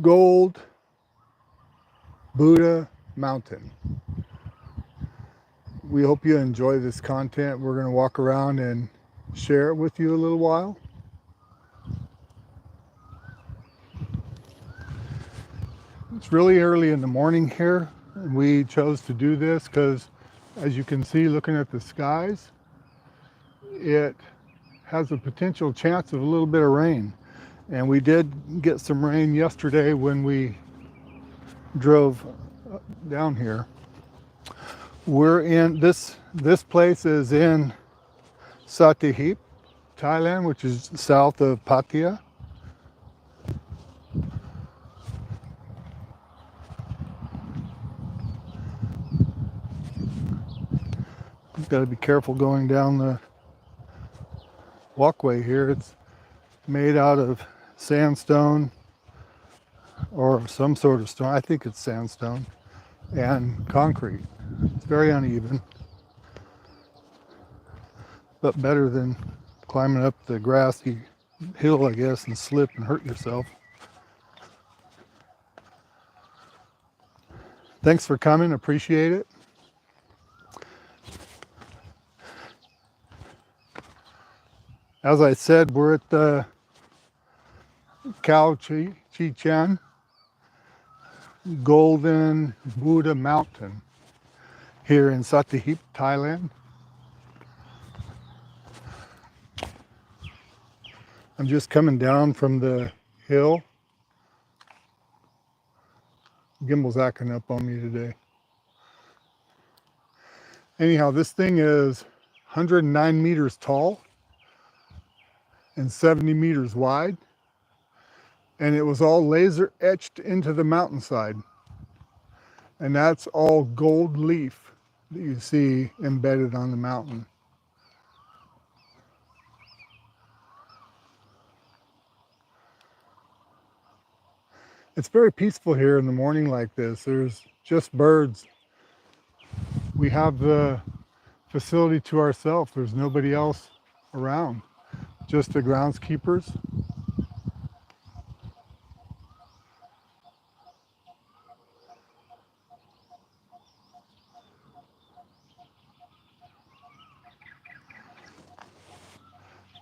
Gold Buddha Mountain. We hope you enjoy this content. We're going to walk around and share it with you a little while. It's really early in the morning here. We chose to do this because, as you can see, looking at the skies, it has a potential chance of a little bit of rain. And we did get some rain yesterday when we drove down here. We're in this place is in Sattahip, Thailand, which is south of Pattaya. You've got to be careful going down the walkway here. It's made out of sandstone or some sort of stone. I think it's sandstone and concrete. It's very uneven, but better than climbing up the grassy hill, I guess, and slip and hurt yourself. Thanks for coming. Appreciate it. As I said, we're at the Khao Chan Golden Buddha Mountain here in Sattahip, Thailand. I'm just coming down from the hill. Gimbal's acting up on me today. Anyhow, this thing is 109 meters tall and 70 meters wide, and it was all laser etched into the mountainside, and that's all gold leaf that you see embedded on the mountain. It's very peaceful here in the morning like this. There's just birds. We have the facility to ourselves. There's nobody else around. Just the groundskeepers.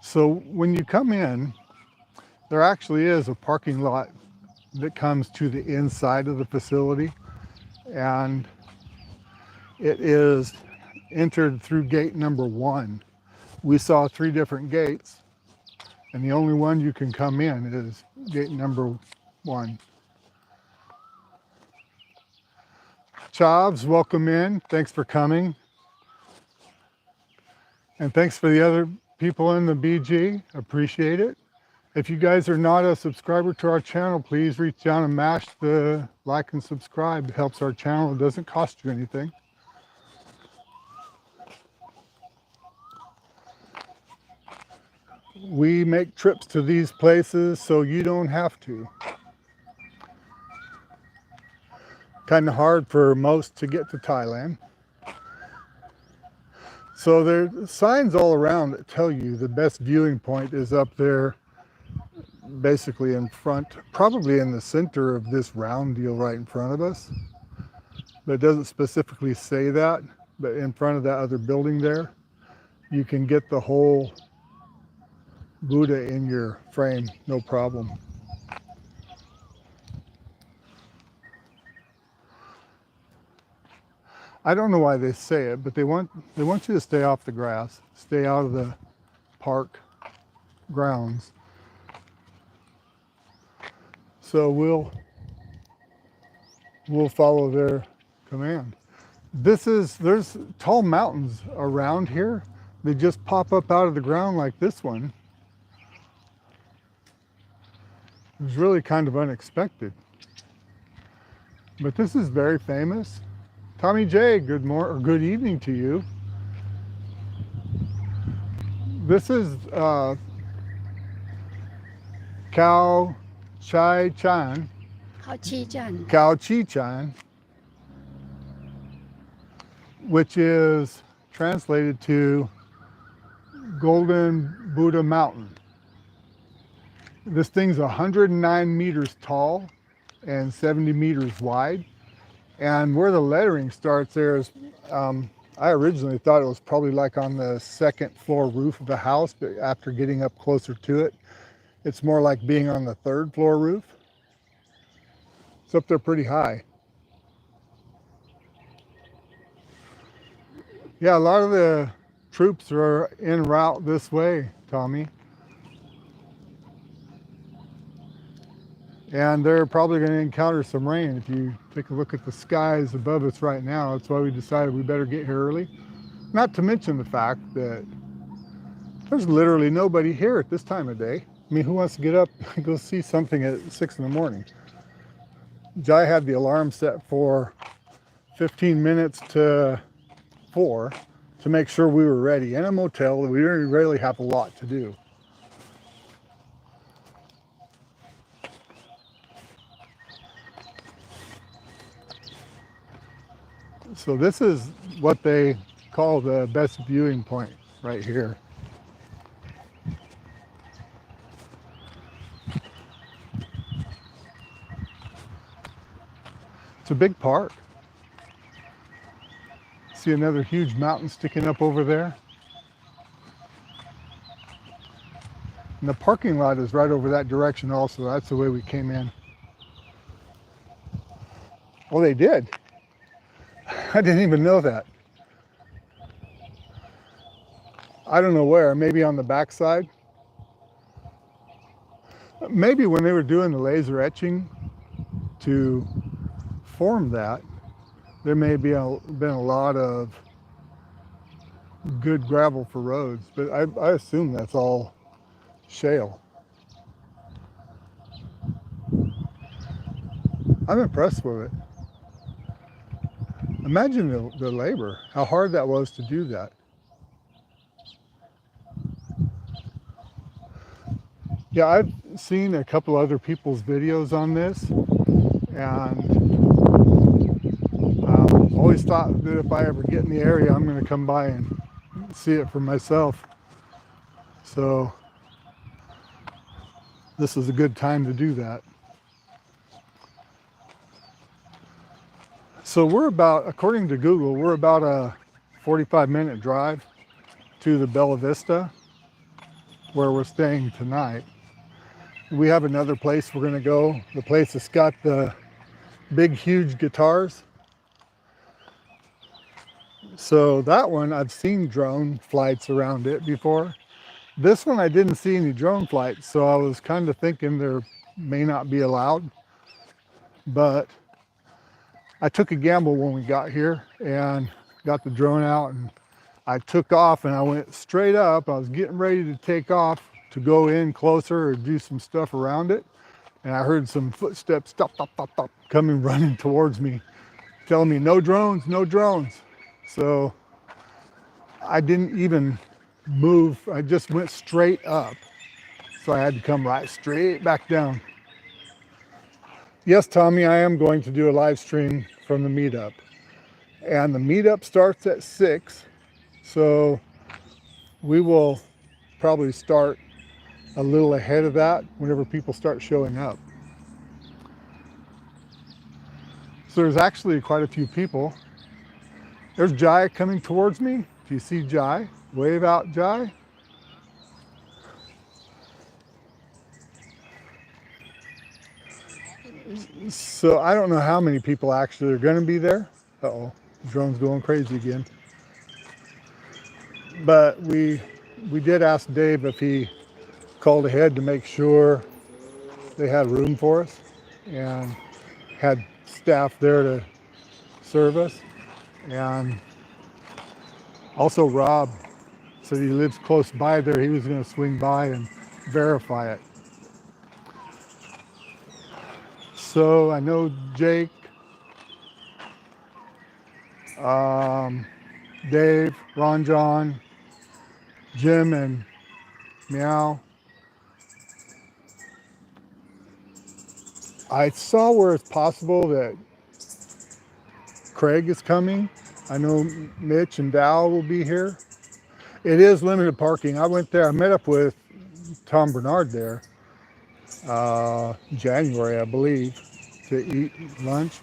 So when you come in, there actually is a parking lot that comes to the inside of the facility, and it is entered through gate number 1. We saw 3 different gates, and the only one you can come in is gate number 1. Chavs, welcome in. Thanks for coming. And thanks for the other people in the BG. Appreciate it. If you guys are not a subscriber to our channel, please reach down and mash the like and subscribe. It helps our channel. It doesn't cost you anything. We make trips to these places so you don't have to. Kind of hard for most to get to Thailand. So there's signs all around that tell you the best viewing point is up there, basically in front, probably in the center of this round deal right in front of us. But it doesn't specifically say that, but in front of that other building there, you can get the whole Buddha in your frame, no problem. I don't know why they say it, but they want you to stay off the grass, stay out of the park grounds. So we'll follow their command. There's tall mountains around here. They just pop up out of the ground like this one. It was really kind of unexpected. But this is very famous. Tommy J, good evening to you. This is Khao Chan. Khao Chan, which is translated to Golden Buddha Mountain. This thing's 109 meters tall and 70 meters wide. And where the lettering starts there is, I originally thought it was probably like on the second floor roof of the house, but after getting up closer to it, it's more like being on the third floor roof. It's up there pretty high. Yeah, a lot of the troops are en route this way, Tommy. And they're probably going to encounter some rain. If you take a look at the skies above us right now, that's why we decided we better get here early. Not to mention the fact that there's literally nobody here at this time of day. I mean, who wants to get up and go see something at 6 in the morning? Jai had the alarm set for 15 minutes to 4 to make sure we were ready. In a motel, we didn't really have a lot to do. So this is what they call the best viewing point right here. It's a big park. See another huge mountain sticking up over there. And the parking lot is right over that direction also. That's the way we came in. Oh, they did. I didn't even know that. I don't know where, maybe on the backside. Maybe when they were doing the laser etching to form that, there may be been a lot of good gravel for roads, but I assume that's all shale. I'm impressed with it. Imagine the labor, how hard that was to do that. Yeah, I've seen a couple other people's videos on this, and always thought that if I ever get in the area, I'm going to come by and see it for myself. So this is a good time to do that. So we're about, according to Google, we're about a 45-minute drive to the Bella Vista, where we're staying tonight. We have another place we're going to go, the place that's got the big, huge guitars. So that one, I've seen drone flights around it before. This one, I didn't see any drone flights, so I was kind of thinking there may not be allowed. But I took a gamble when we got here and got the drone out, and I took off and I went straight up. I was getting ready to take off to go in closer or do some stuff around it. And I heard some footsteps, stop, stop, stop, stop, coming running towards me, telling me no drones, no drones. So I didn't even move. I just went straight up. So I had to come right straight back down. Yes, Tommy, I am going to do a live stream from the meetup. And the meetup starts at 6. So we will probably start a little ahead of that whenever people start showing up. So there's actually quite a few people. There's Jai coming towards me. Do you see Jai? Wave out, Jai. So I don't know how many people actually are going to be there. Uh-oh, the drone's going crazy again. But we did ask Dave if he called ahead to make sure they had room for us and had staff there to serve us. And also Rob said he lives close by there. He was going to swing by and verify it. So I know Jake, Dave, Ron John, Jim, and Meow. I saw where it's possible that Craig is coming. I know Mitch and Dow will be here. It is limited parking. I went there, I met up with Tom Bernard there, January, I believe, to eat lunch.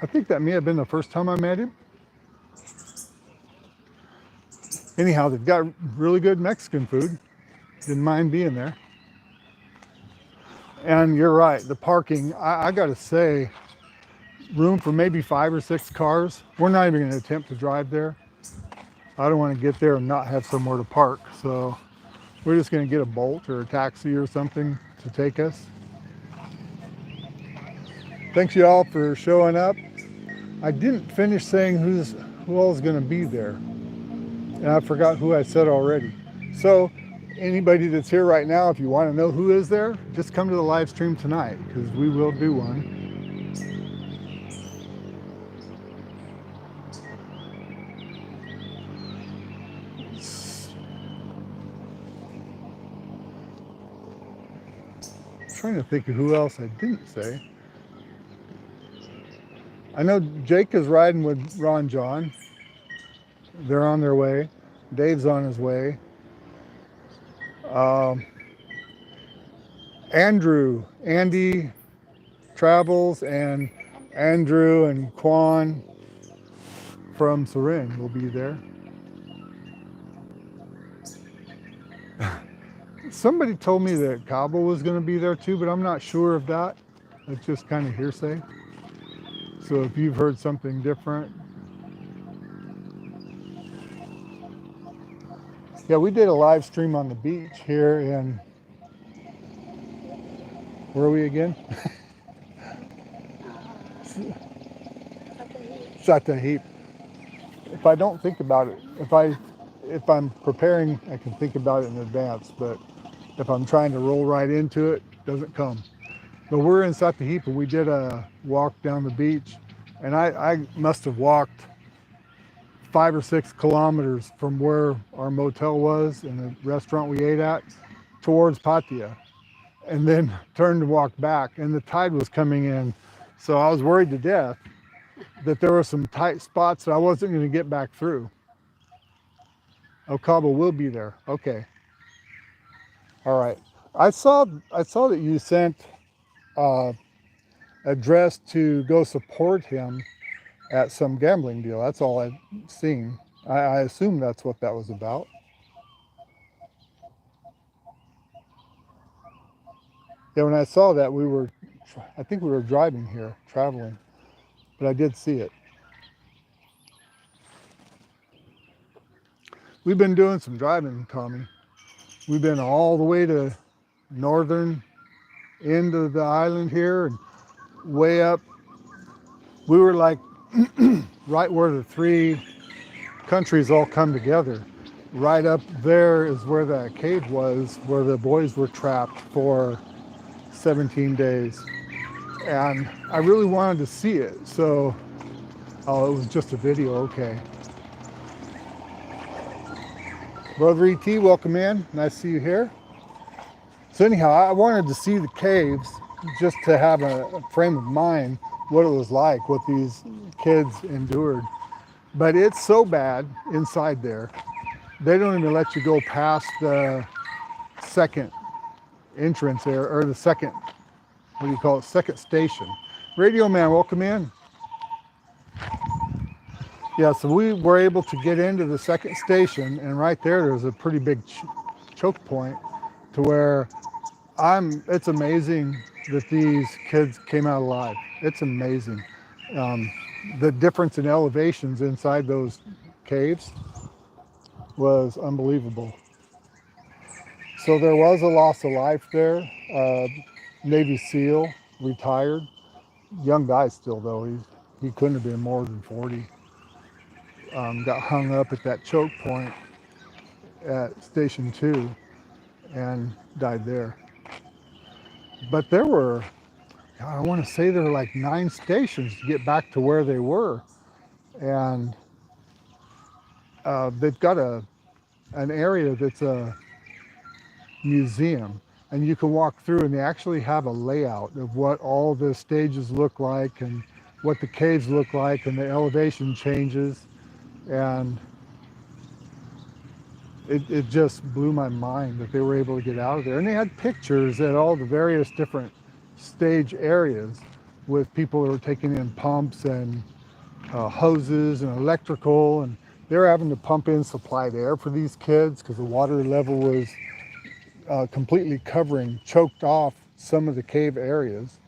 I think that may have been the first time I met him. Anyhow, they've got really good Mexican food. Didn't mind being there. And you're right, the parking, I gotta say, room for maybe 5 or 6 cars. We're not even gonna attempt to drive there. I don't wanna get there and not have somewhere to park. So we're just gonna get a Bolt or a taxi or something to take us. Thanks y'all for showing up. I didn't finish saying who all is gonna be there. And I forgot who I said already. So anybody that's here right now, if you want to know who is there, just come to the live stream tonight, because we will do one. I'm trying to think of who else I didn't say. I know Jake is riding with Ron John. They're on their way. Dave's on his way. Andy travels, and Andrew and Quan from Surin will be there. Somebody told me that Cabo was going to be there too, but I'm not sure of that. It's just kind of hearsay. So if you've heard something different. Yeah, we did a live stream on the beach here in, where are we again? Sattahip. If I don't think about it, if I'm preparing, I can think about it in advance, but if I'm trying to roll right into it, it doesn't come. But we're in Sattahip, and we did a walk down the beach, and I must have walked 5 or 6 kilometers from where our motel was and the restaurant we ate at towards Pattaya, and then turned and walked back, and the tide was coming in. So I was worried to death that there were some tight spots that I wasn't going to get back through. Oh, Cabo will be there. Okay. All right. I saw that you sent a dress to go support him at some gambling deal. That's all I've seen. I assume that's what that was about. Yeah, when I saw that, I think we were driving here, traveling, but I did see it. We've been doing some driving, Tommy. We've been all the way to northern end of the island here and way up. We were like right where the 3 countries all come together. Right up there is where that cave was, where the boys were trapped for 17 days. And I really wanted to see it. So, oh, it was just a video, okay. Brother E.T., welcome in. Nice to see you here. So anyhow, I wanted to see the caves just to have a frame of mind what it was like, what these kids endured. But it's so bad inside there. They don't even let you go past the second entrance there, or the second, what do you call it, second station. Radio Man, welcome in. Yeah, so we were able to get into the second station, and right there's a pretty big choke point to where it's amazing that these kids came out alive. It's amazing. The difference in elevations inside those caves was unbelievable. So there was a loss of life there. Navy SEAL, retired. Young guy still though, he couldn't have been more than 40. Got hung up at that choke point at Station 2 and died there. But there were, I want to say there were like 9 stations to get back to where they were. And they've got an area that's a museum, and you can walk through, and they actually have a layout of what all the stages look like and what the caves look like and the elevation changes. And it just blew my mind that they were able to get out of there. And they had pictures at all the various different stage areas with people who were taking in pumps and hoses and electrical, and they were having to pump in supplied air for these kids because the water level was completely choked off some of the cave areas.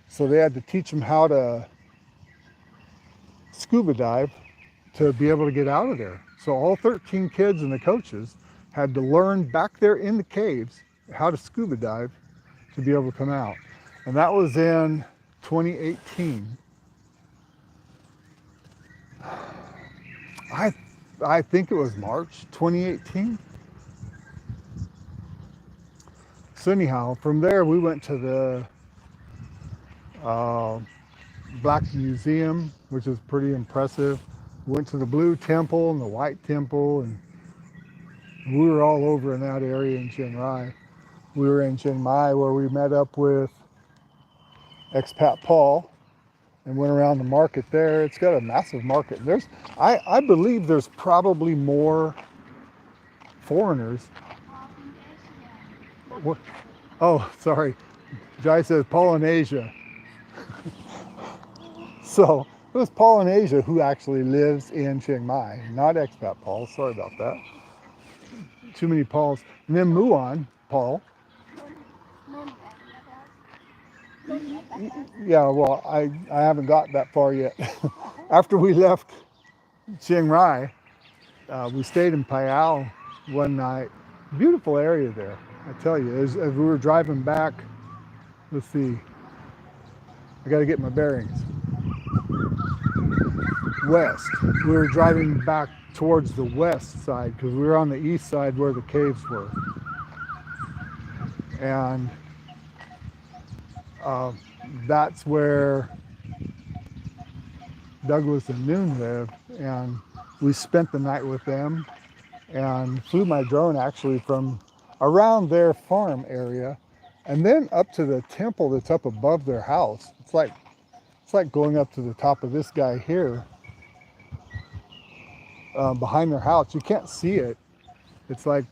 So they had to teach them how to scuba dive to be able to get out of there. So all 13 kids and the coaches had to learn back there in the caves how to scuba dive to be able to come out. And that was in 2018. I think it was March 2018. So anyhow, from there we went to the Black Museum, which is pretty impressive. Went to the Blue Temple and the White Temple, and we were all over in that area in Chiang Rai. We were in Chiang Mai where we met up with expat Paul and went around the market there. It's got a massive market. I believe there's probably more foreigners. What? Oh, sorry. Jai says Polynesia. So it was Polynesia who actually lives in Chiang Mai, not expat Paul. Sorry about that. Too many Pauls. And then Muon Paul. Yeah, well, I haven't got that far yet. After we left Chiang Rai, we stayed in Payao one night. Beautiful area there, I tell you. As we were driving back, let's see, I got to get my bearings. West. We were driving back towards the west side because we were on the east side where the caves were. And that's where Douglas and Noon live, and we spent the night with them and flew my drone actually from around their farm area and then up to the temple that's up above their house. It's like going up to the top of this guy here behind their house. You can't see it. It's like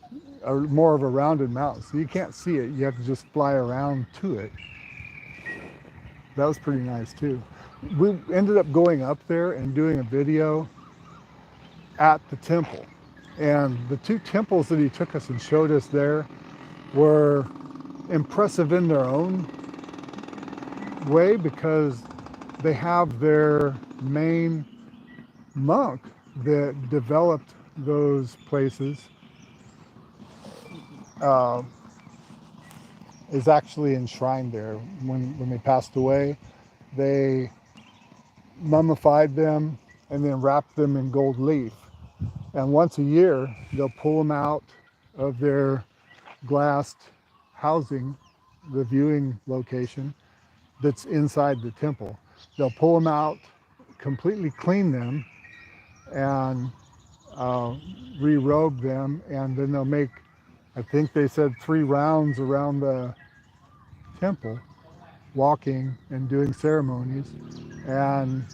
more of a rounded mountain, so you can't see it. You have to just fly around to it. That was pretty nice too. We ended up going up there and doing a video at the temple. And the two temples that he took us and showed us there were impressive in their own way because they have their main monk that developed those places is actually enshrined there. When they passed away, they mummified them and then wrapped them in gold leaf. And once a year, they'll pull them out of their glassed housing, the viewing location that's inside the temple. They'll pull them out, completely clean them, and re-robe them, and then they'll make, I think they said 3 rounds around the temple, walking and doing ceremonies, and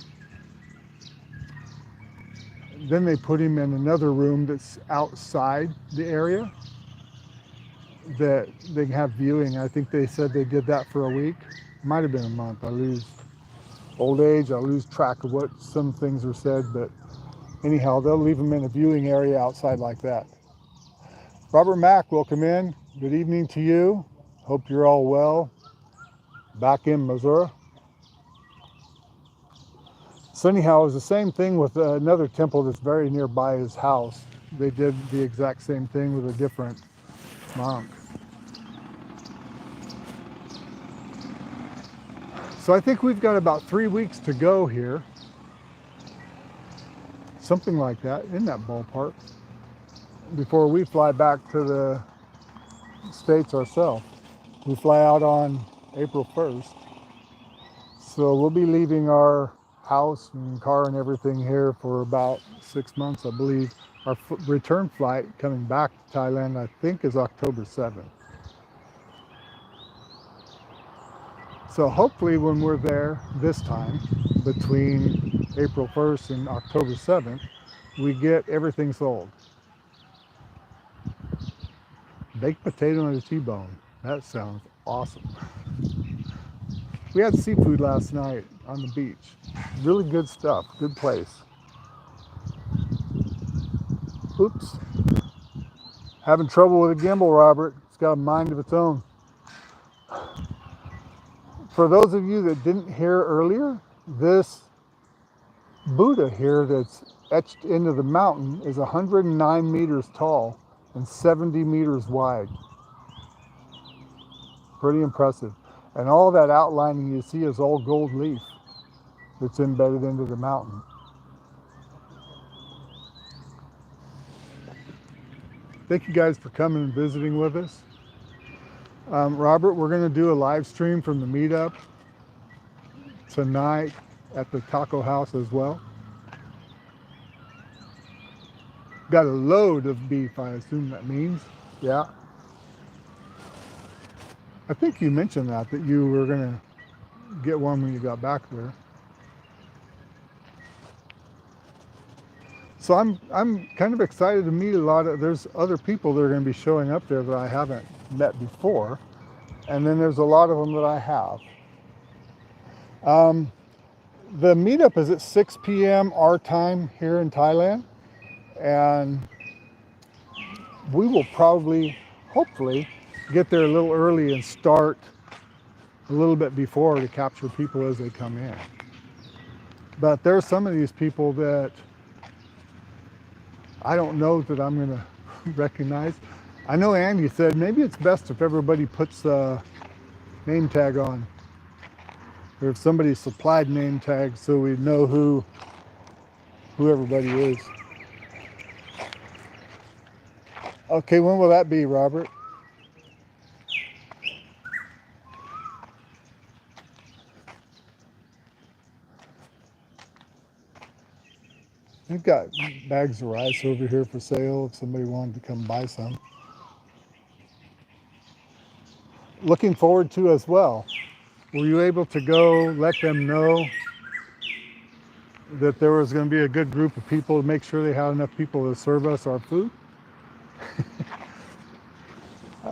then they put him in another room that's outside the area that they have viewing. I think they said they did that for a week. Might have been a month. I lose old age. I lose track of what some things are said, but anyhow, they'll leave them in a viewing area outside like that. Robert Mack, welcome in. Good evening to you. Hope you're all well back in Missouri. So anyhow, it was the same thing with another temple that's very nearby his house. They did the exact same thing with a different monk. So I think we've got about 3 weeks to go here. Something like that, in that ballpark, before we fly back to the States ourselves. We fly out on April 1st. So we'll be leaving our house and car and everything here for about 6 months, I believe. Our return flight coming back to Thailand, I think, is October 7th. So hopefully when we're there this time, between April 1st and October 7th, we get everything sold. baked potato and a T-bone. That sounds awesome. We had seafood last night on the beach. Really good stuff, good place. Oops. Having trouble with a gimbal, Robert. It's got a mind of its own. For those of you that didn't hear earlier, this Buddha here that's etched into the mountain is 109 meters tall and 70 meters wide. Pretty impressive. And all that outlining you see is all gold leaf that's embedded into the mountain. Thank you guys for coming and visiting with us. Robert, we're going to do a live stream from the meetup tonight at the taco house as well. Got a load of beef, I assume that means. Yeah. I think you mentioned that you were going to get one when you got back there. So I'm kind of excited to meet there's other people that are going to be showing up there that I haven't met before. And then there's a lot of them that I have. The meetup is at 6 p.m. our time here in Thailand. And we will probably, hopefully, get there a little early and start a little bit before to capture people as they come in. But there are some of these people that I don't know that I'm going to recognize. I know Andy said maybe it's best if everybody puts a name tag on, or if somebody supplied name tags so we know who everybody is. Okay, when will that be, Robert? We've got bags of rice over here for sale if somebody wanted to come buy some. Looking forward to as well. Were you able to go let them know that there was going to be a good group of people to make sure they had enough people to serve us our food?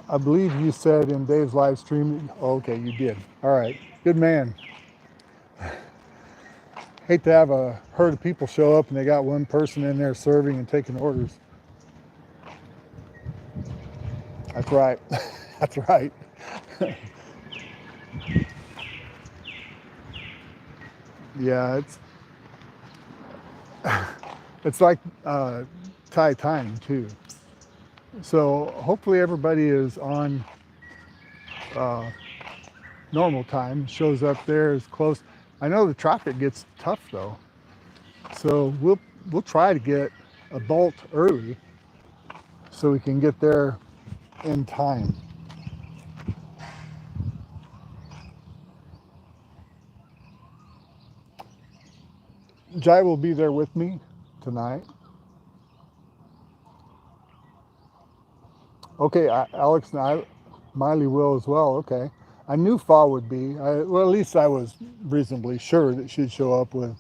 I believe you said in Dave's live stream, oh, okay, you did. All right, good man. Hate to have a herd of people show up and they got one person in there serving and taking orders. That's right. That's right. Yeah, it's like Thai time too. So hopefully everybody is on normal time, shows up there as close. I know the traffic gets tough though, so we'll try to get a bolt early so we can get there in time. Jai will be there with me tonight. Okay, Alex and Miley will as well. Okay, I knew Fa would be. Well, at least I was reasonably sure that she'd show up with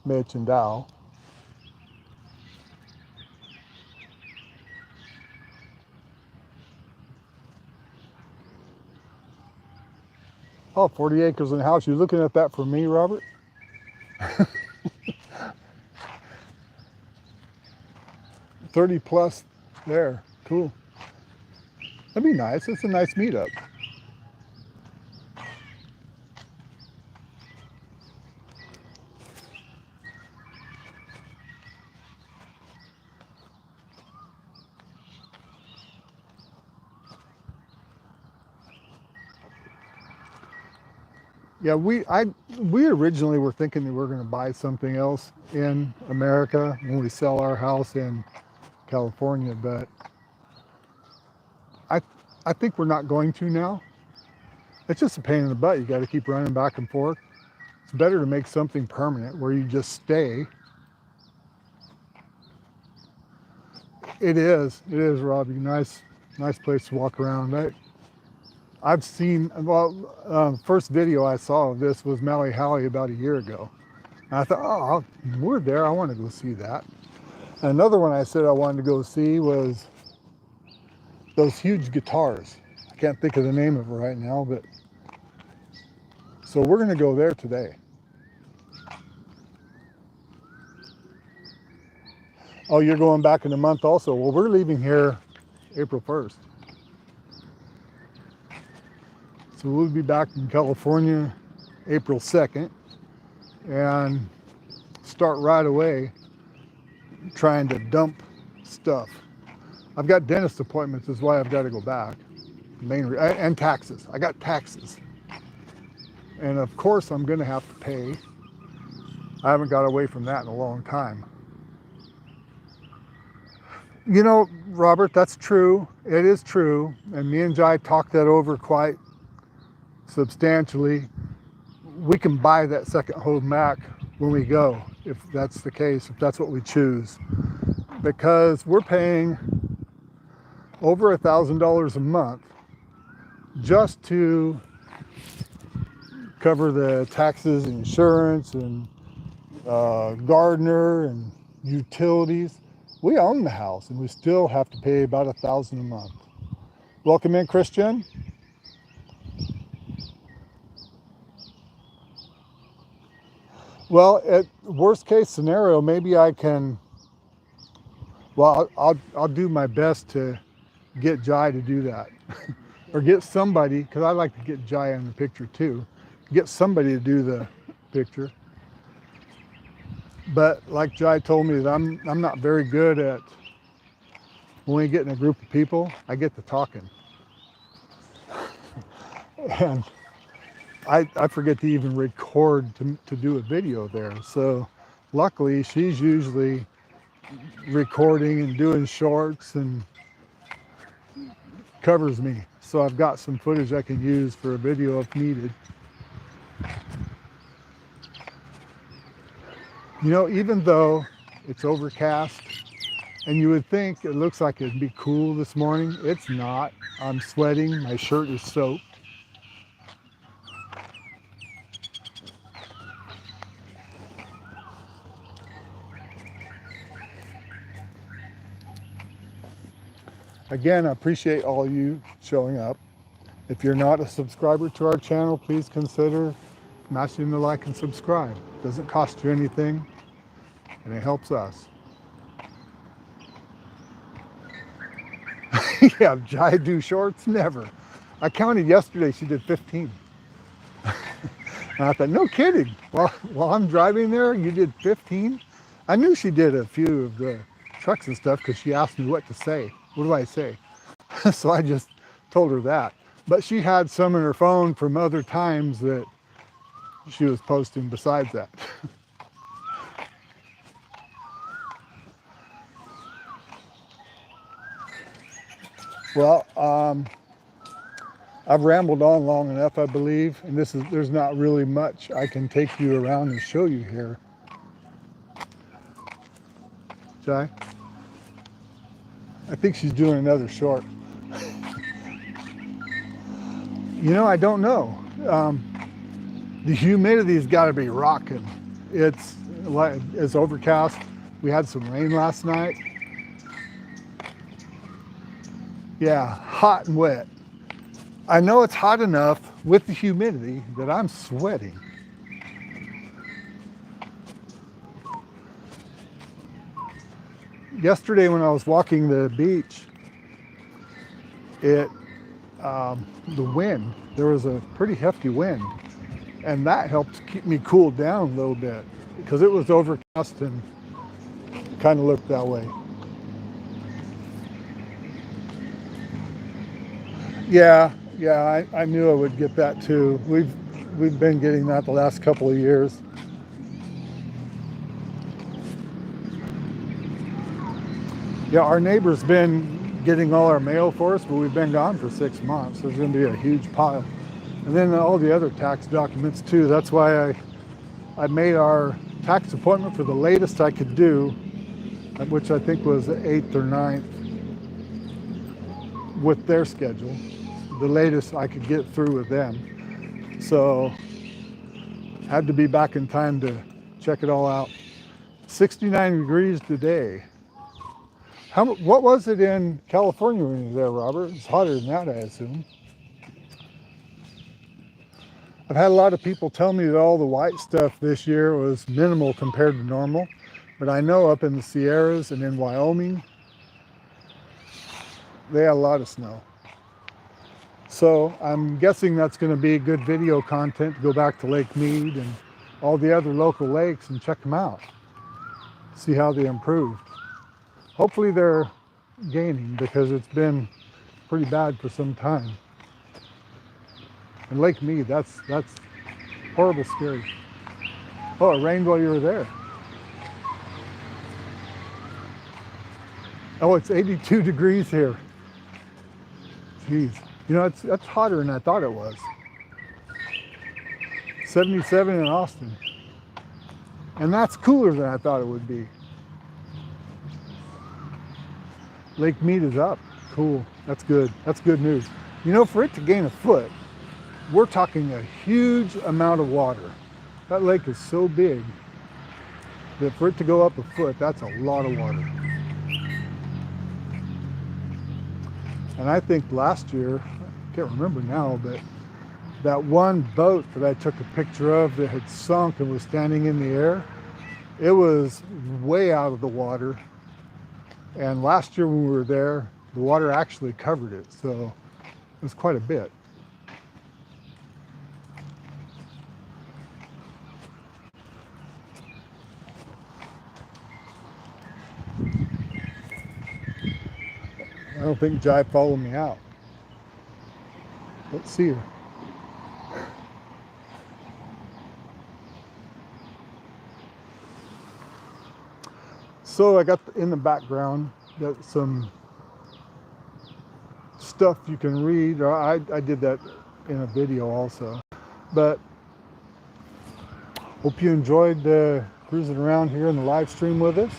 Mitch and Dow. Oh, 40 acres in a house. You looking at that for me, Robert? 30 plus there. Cool. That'd be nice. It's a nice meetup. Yeah, we originally were thinking that we were going to buy something else in America when we sell our house in California, but I think we're not going to now. It's just a pain in the butt. You got to keep running back and forth. It's better to make something permanent where you just stay. It is, Robbie. Nice place to walk around. I've seen, first video I saw of this was Maui Haui about a year ago. And I thought, we're there. I want to go see that. Another one I said I wanted to go see was those huge guitars. I can't think of the name of it right now, but so we're going to go there today. Oh, you're going back in a month also. Well, we're leaving here April 1st. So we'll be back in California April 2nd and start right away trying to dump stuff. I've got dentist appointments, is why I've got to go back. And taxes. I got taxes. And of course I'm going to have to pay. I haven't got away from that in a long time. You know, Robert, that's true. It is true. And me and Jai talked that over quite substantially. We can buy that second home Mac when we go, if that's the case, if that's what we choose. Because we're paying over $1,000 a month just to cover the taxes, insurance, and gardener and utilities. We own the house and we still have to pay about $1,000 a month. Welcome in, Christian. Well, at worst case scenario, maybe I can, well, I'll do my best to get Jai to do that. Or get somebody, because I like to get Jai in the picture too. Get somebody to do the picture. But like Jai told me, that I'm not very good at, when we get in a group of people, I get to talking. And I forget to even record to do a video there. So luckily she's usually recording and doing shorts and covers me. So I've got some footage I can use for a video if needed. You know, even though it's overcast and you would think it looks like it'd be cool this morning, it's not. I'm sweating, my shirt is soaked. Again, I appreciate all you showing up. If you're not a subscriber to our channel, please consider smashing the like and subscribe. It doesn't cost you anything, and it helps us. Yeah, Jai do shorts? Never. I counted yesterday, she did 15. And I thought, no kidding. While I'm driving there, you did 15? I knew she did a few of the trucks and stuff because she asked me what to say. What do I say? So I just told her that. But she had some in her phone from other times that she was posting besides that. Well, I've rambled on long enough, I believe, and there's not really much I can take you around and show you here. Jai? I think she's doing another short. You know, I don't know. The humidity's got to be rocking. It's overcast. We had some rain last night. Yeah, hot and wet. I know it's hot enough with the humidity that I'm sweating. Yesterday when I was walking the beach, the wind, there was a pretty hefty wind, and that helped keep me cooled down a little bit because it was overcast and kind of looked that way. Yeah, I knew I would get that too. We've been getting that the last couple of years. Yeah, our neighbor's been getting all our mail for us, but we've been gone for 6 months. There's going to be a huge pile. And then all the other tax documents too. That's why I made our tax appointment for the latest I could do, which I think was the 8th or 9th with their schedule. The latest I could get through with them. So had to be back in time to check it all out. 69 degrees today. What was it in California when you were there, Robert? It's hotter than that, I assume. I've had a lot of people tell me that all the white stuff this year was minimal compared to normal, but I know up in the Sierras and in Wyoming, they had a lot of snow. So I'm guessing that's going to be good video content to go back to Lake Mead and all the other local lakes and check them out, see how they improved. Hopefully they're gaining, because it's been pretty bad for some time. And Lake Mead, that's horrible scary. Oh, it rained while you were there. Oh, it's 82 degrees here. Jeez. You know, that's hotter than I thought it was. 77 in Austin. And that's cooler than I thought it would be. Lake Mead is up. Cool. That's good. That's good news. You know, for it to gain a foot, we're talking a huge amount of water. That lake is so big that for it to go up a foot, that's a lot of water. And I think last year, I can't remember now, but that one boat that I took a picture of that had sunk and was standing in the air, it was way out of the water. And last year when we were there, the water actually covered it, so it was quite a bit. I don't think Jai followed me out. Let's see her. So I got in the background, got some stuff you can read. I did that in a video also. But hope you enjoyed cruising around here in the live stream with us.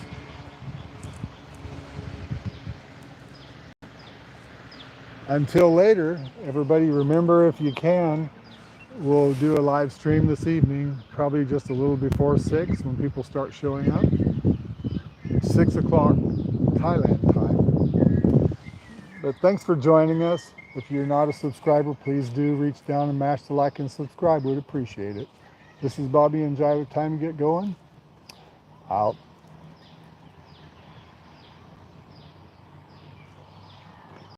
Until later, everybody remember, if you can, we'll do a live stream this evening, probably just a little before 6 when people start showing up. 6 o'clock Thailand time. But thanks for joining us. If you're not a subscriber, please do reach down and mash the like and subscribe. We'd appreciate it. This is Bobby and Jai with Time to Get Going. Out.